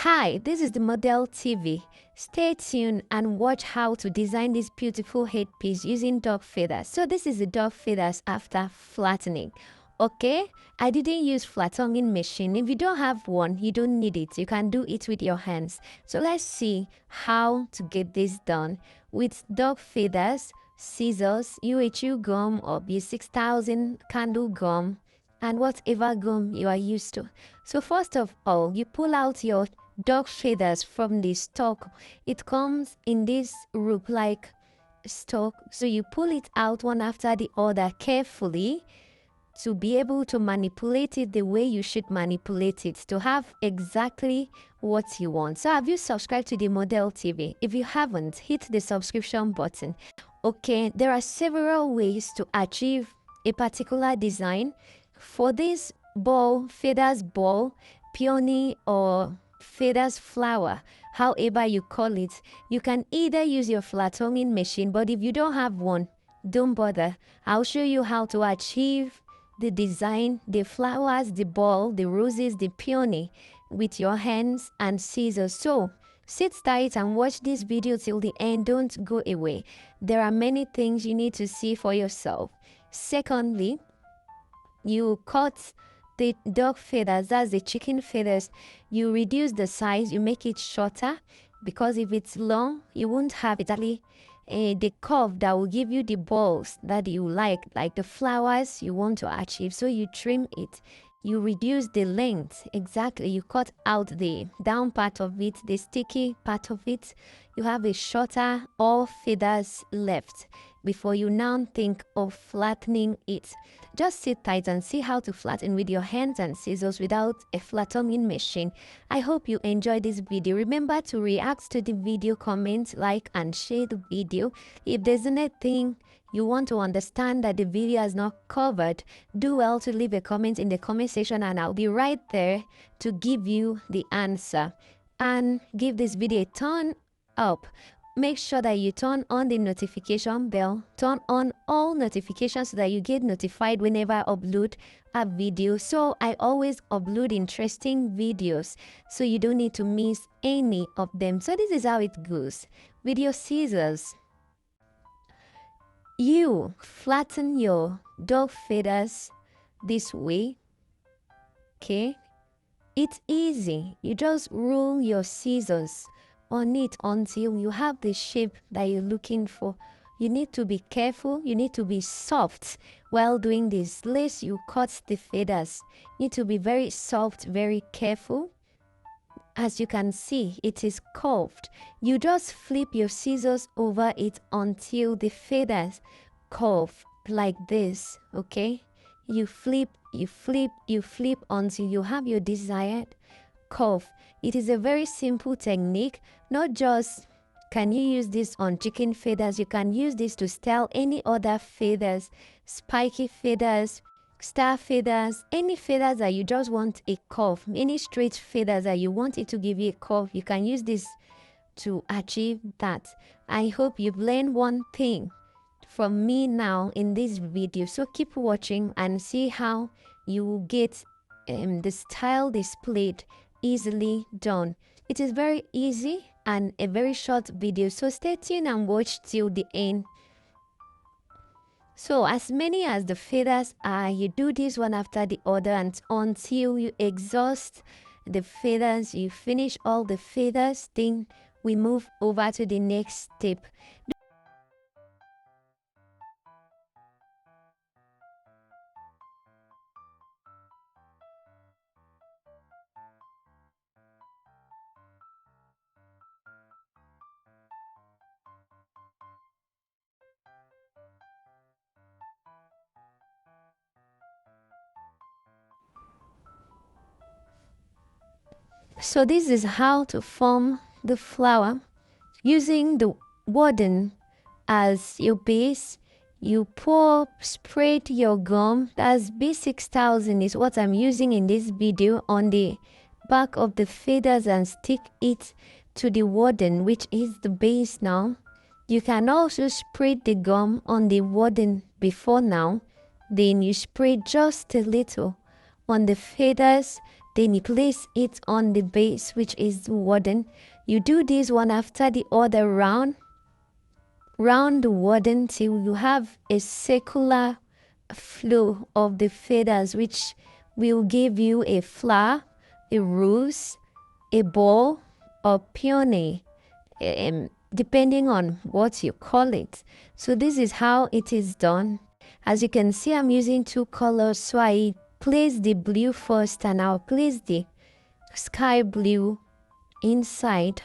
Hi, this is the Model TV. Stay tuned and watch how to design this beautiful headpiece using dog feathers. So this is the dog feathers after flattening. Okay, I didn't use flat-tonguing machine. If you don't have one, you don't need it. You can do it with your hands. So let's see how to get this done with dog feathers, scissors, UHU gum or B6000 candle gum, and whatever gum you are used to. So first of all, you pull out your dog feathers from the stalk. It comes in this rope-like stalk, so you pull it out one after the other carefully to be able to manipulate it the way you should manipulate it to have exactly what you want. So have you subscribed to the Model TV? If you haven't, hit the subscription button. Okay, there are several ways to achieve a particular design. For this ball, feathers ball, peony or feathers flower, however you call it, you can either use your flat-tonguing machine, but if you don't have one, don't bother. I'll show you how to achieve the design, the flowers, the ball, the roses, the peony with your hands and scissors. So sit tight and watch this video till the end. Don't go away. There are many things you need to see for yourself. Secondly, you cut the dog feathers, that's the chicken feathers. You reduce the size, you make it shorter, because if it's long, you won't have exactly the curve that will give you the balls that you like the flowers you want to achieve. So you trim it, you reduce the length, exactly, you cut out the down part of it, the sticky part of it. You have a shorter all feathers left before you now think of flattening it. Just sit tight and see how to flatten with your hands and scissors without a flat-tonguing machine. I hope you enjoyed this video. Remember to react to the video, comment, like and share the video. If there's anything you want to understand that the video has not covered, do well to leave a comment in the comment section and I'll be right there to give you the answer. And give this video a thumbs up. Make sure that you turn on the notification bell, turn on all notifications so that you get notified whenever I upload a video. So I always upload interesting videos, so you don't need to miss any of them. So this is how it goes. With your scissors, you flatten your dog feathers this way. Okay, it's easy. You just roll your scissors on it until you have the shape that you're looking for. You need to be careful, you need to be soft while doing this. Lest you cut the feathers, you need to be very soft, very careful. As you can see, it is curved. You just flip your scissors over it until the feathers curve like this. Okay, you flip, you flip, you flip until you have your desired curve. It is a very simple technique. Not just can you use this on chicken feathers, you can use this to style any other feathers, spiky feathers, star feathers, any feathers that you just want a curve, any straight feathers that you want it to give you a curve, you can use this to achieve that. I hope you've learned one thing from me now in this video, so keep watching and see how you will get the style displayed easily done. It is very easy and a very short video, so stay tuned and watch till the end. So as many as the feathers are, you do this one after the other and until you exhaust the feathers, you finish all the feathers. Then we move over to the next step. So this is how to form the flower using the wooden as your base. You spread your gum, that's B6000 is what I'm using in this video, on the back of the feathers and stick it to the wooden, which is the base now. You can also spread the gum on the wooden before now, then you spread just a little on the feathers Then you place it on the base, which is wooden. You do this one after the other round the wooden till you have a circular flow of the feathers, which will give you a flower, a rose, a ball, or peony, depending on what you call it. So this is how it is done. As you can see, I'm using two colors, so I place the blue first and I'll place the sky blue inside.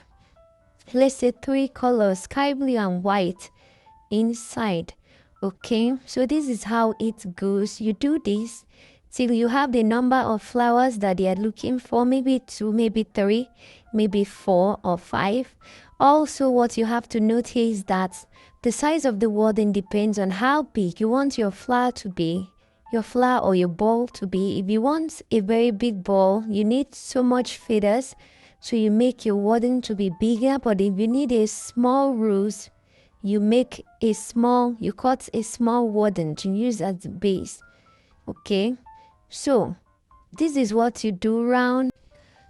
Let's say three colors, sky blue and white inside. Okay, so this is how it goes. You do this till you have the number of flowers that they are looking for, maybe 2, maybe 3, maybe 4 or 5. Also, what you have to note here is that the size of the wording depends on how big you want your flower to be, your flower or your ball to be. If you want a very big ball, you need so much feathers, so you make your wording to be bigger. But if you need a small rose, you cut a small wording to use as the base. Okay, so this is what you do round.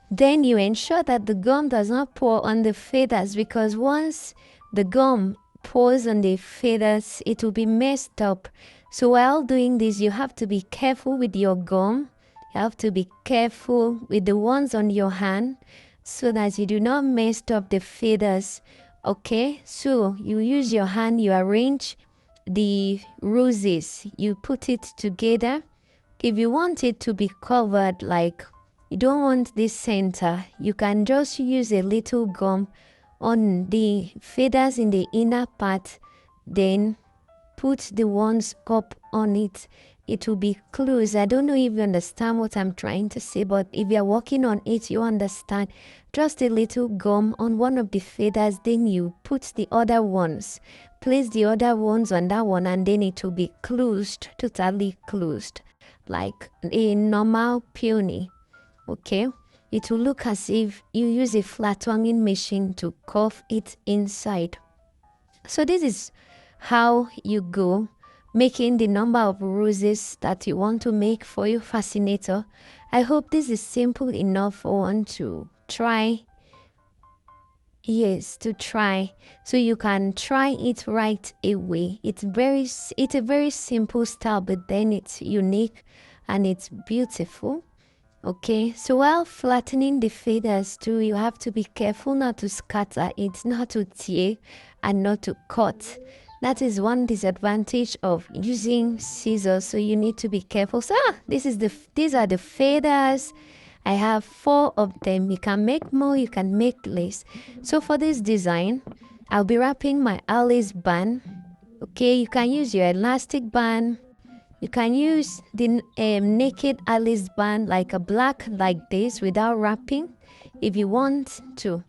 Then you ensure that the gum does not pour on the feathers, because once the gum pours on the feathers, it will be messed up. So while doing this, you have to be careful with your gum. You have to be careful with the ones on your hand so that you do not mess up the feathers. Okay, so you use your hand, you arrange the roses, you put it together. If you want it to be covered, like you don't want this center, you can just use a little gum on the feathers in the inner part, then put the ones up on it. It will be close. I don't know if you understand what I'm trying to say, but if you're working on it, you understand. Just a little gum on one of the feathers, then you put the other ones, place the other ones on that one, and then it will be closed, totally closed, like a normal peony. Okay, it will look as if you use a flat tonguing machine to curve it inside. So this is how you go making the number of roses that you want to make for your fascinator. I hope this is simple enough for one to try. Yes, to try, so you can try it right away. It's a very simple style, but then it's unique and it's beautiful. Okay, so while flattening the feathers too, you have to be careful not to scatter it, not to tear, and not to cut. That is one disadvantage of using scissors, so you need to be careful. So these are the feathers. I have 4 of them. You can make more, you can make less. So for this design, I'll be wrapping my Alice band. Okay, you can use your elastic band. You can use the naked Alice band, like a black like this, without wrapping. If you want to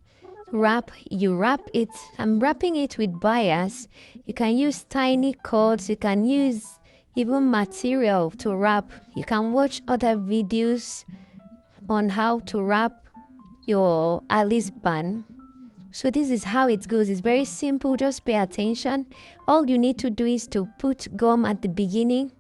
wrap, you wrap it. I'm wrapping it with bias. You can use tiny cords. You can use even material to wrap. You can watch other videos on how to wrap your Alice band. So this is how it goes. It's very simple. Just pay attention. All you need to do is to put gum at the beginning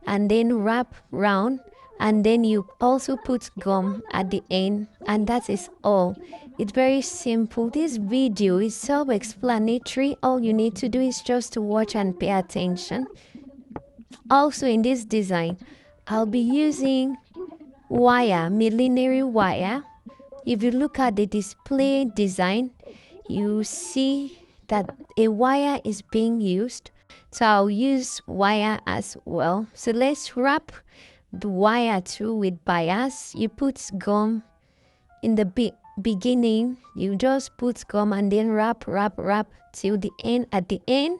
and then wrap round, and then you also put gum at the end, and that is all. It's very simple. This video is self-explanatory. All you need to do is just to watch and pay attention. Also in this design, I'll be using wire, millinery wire. If you look at the display design, you see that a wire is being used. So I'll use wire as well. So let's wrap the wire too with bias. You put gum in the beginning. You just put gum and then wrap till the end. At the end,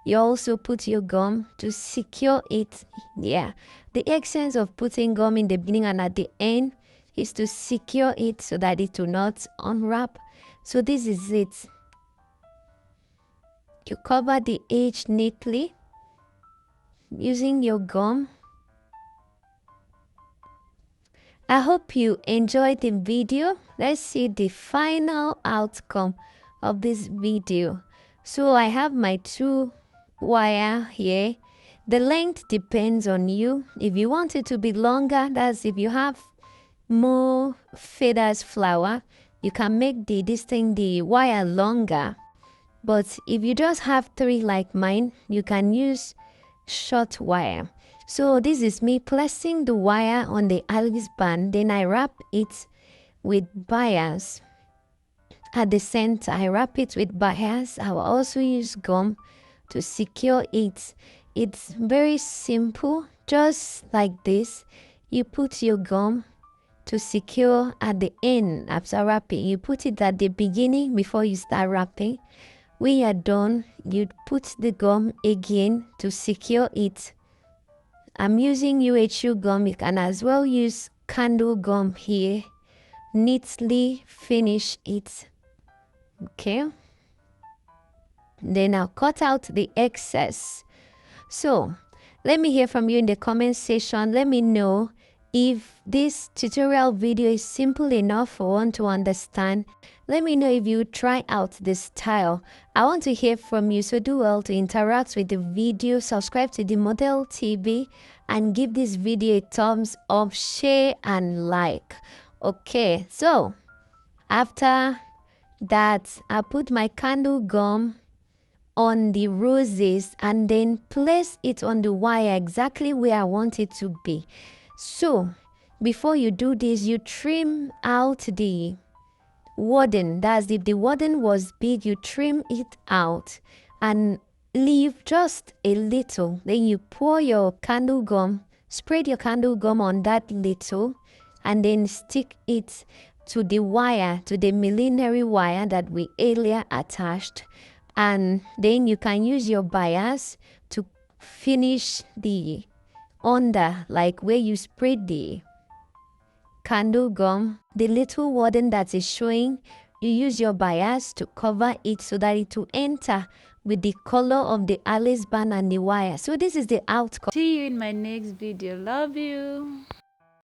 you also put your gum to secure it. Yeah, the essence of putting gum in the beginning and at the end is to secure it so that it will not unwrap. So this is it. You cover the edge neatly using your gum. I hope you enjoyed the video. Let's see the final outcome of this video. So I have my 2 wire here. The length depends on you. If you want it to be longer, that's if you have more feathers flower, you can make the wire longer. But if you just have 3 like mine, you can use short wire. So this is me placing the wire on the Alice band. Then I wrap it with bias. At the center, I wrap it with bias. I will also use gum to secure it. It's very simple, just like this. You put your gum to secure at the end after wrapping. You put it at the beginning before you start wrapping. When you're done, you put the gum again to secure it. I'm using UHU gum. You can as well use candle gum here. Neatly finish it. Okay. Then I'll cut out the excess. So let me hear from you in the comment section. Let me know if this tutorial video is simple enough for one to understand. Let me know if you try out this style. I want to hear from you, so do well to interact with the video, subscribe to the Model TV, and give this video a thumbs up, share and like. Okay, so after that, I put my candle gum on the roses and then place it on the wire exactly where I want it to be. So before you do this, you trim out the warden. That's if the warden was big, you trim it out and leave just a little. Then you pour your candle gum, spread your candle gum on that little, and then stick it to the wire, to the millinery wire that we earlier attached. And then you can use your bias to finish the under, like where you spread the candle gum, the little warden that is showing, you use your bias to cover it so that it will enter with the color of the Alice band and the wire. So this is the outcome. See you in my next video. Love you.